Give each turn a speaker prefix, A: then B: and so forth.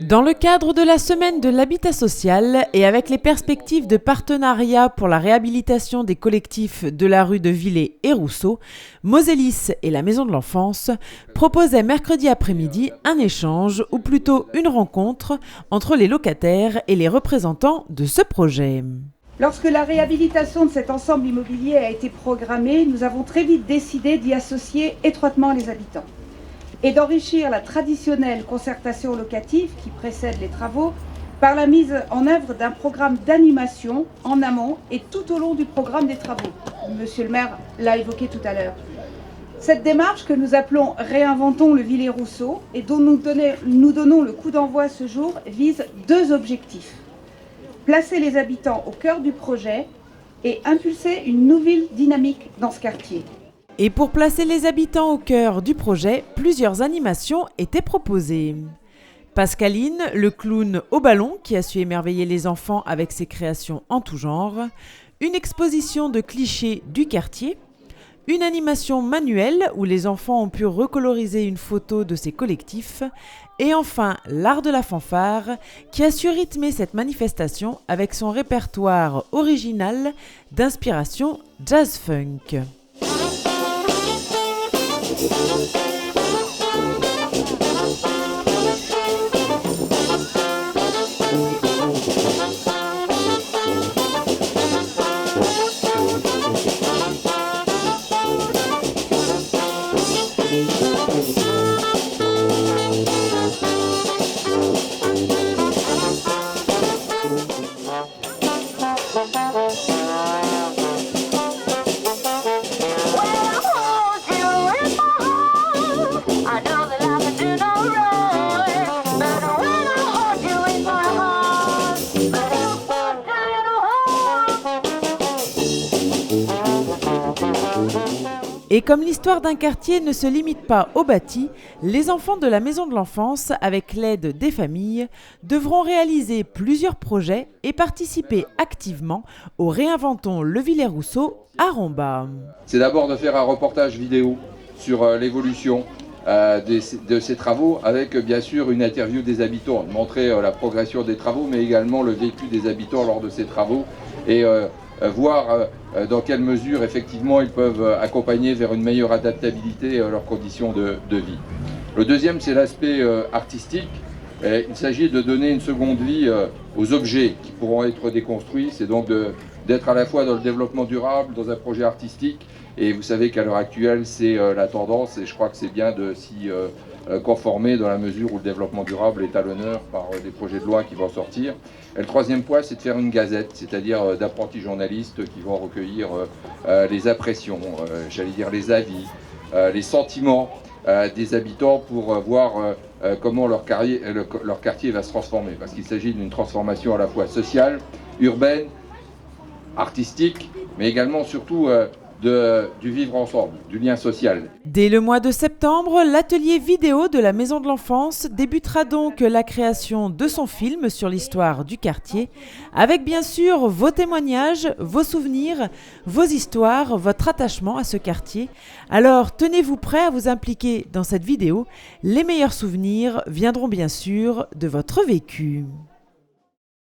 A: Dans le cadre de la semaine de l'habitat social et avec les perspectives de partenariat pour la réhabilitation des collectifs de la rue de Villers et Rousseau, Mosélis et la Maison de l'Enfance proposaient mercredi après-midi un échange ou plutôt une rencontre entre les locataires et les représentants de ce projet.
B: Lorsque la réhabilitation de cet ensemble immobilier a été programmée, nous avons très vite décidé d'y associer étroitement les habitants et d'enrichir la traditionnelle concertation locative qui précède les travaux par la mise en œuvre d'un programme d'animation en amont et tout au long du programme des travaux. Monsieur le maire l'a évoqué tout à l'heure. Cette démarche que nous appelons « Réinventons le Villers-Rousseau » et dont nous donnons le coup d'envoi ce jour vise deux objectifs. Placer les habitants au cœur du projet et impulser une nouvelle dynamique dans ce quartier.
A: Et pour placer les habitants au cœur du projet, plusieurs animations étaient proposées. Pascaline, le clown au ballon qui a su émerveiller les enfants avec ses créations en tout genre, une exposition de clichés du quartier, une animation manuelle où les enfants ont pu recoloriser une photo de ces collectifs et enfin l'art de la fanfare qui a su rythmer cette manifestation avec son répertoire original d'inspiration jazz-funk. Et comme l'histoire d'un quartier ne se limite pas au bâti, les enfants de la Maison de l'Enfance, avec l'aide des familles, devront réaliser plusieurs projets et participer activement au Réinventons le Villers-Rousseau à Romba.
C: C'est d'abord de faire un reportage vidéo sur l'évolution de ces travaux, avec bien sûr une interview des habitants, de montrer la progression des travaux, mais également le vécu des habitants lors de ces travaux, et voir dans quelle mesure effectivement ils peuvent accompagner vers une meilleure adaptabilité leurs conditions de vie. Le deuxième, c'est l'aspect artistique. Il s'agit de donner une seconde vie aux objets qui pourront être déconstruits. C'est donc d'être à la fois dans le développement durable, dans un projet artistique. Et vous savez qu'à l'heure actuelle, c'est la tendance, et je crois que c'est bien de s'y conformer dans la mesure où le développement durable est à l'honneur par des projets de loi qui vont sortir. Et le troisième point, c'est de faire une gazette, c'est-à-dire d'apprentis journalistes qui vont recueillir les impressions, j'allais dire les avis, les sentiments des habitants pour voir comment leur quartier va se transformer. Parce qu'il s'agit d'une transformation à la fois sociale, urbaine, artistique, mais également surtout du vivre ensemble, du lien social.
A: Dès le mois de septembre, l'atelier vidéo de la Maison de l'Enfance débutera donc la création de son film sur l'histoire du quartier, avec bien sûr vos témoignages, vos souvenirs, vos histoires, votre attachement à ce quartier. Alors tenez-vous prêts à vous impliquer dans cette vidéo. Les meilleurs souvenirs viendront bien sûr de votre vécu.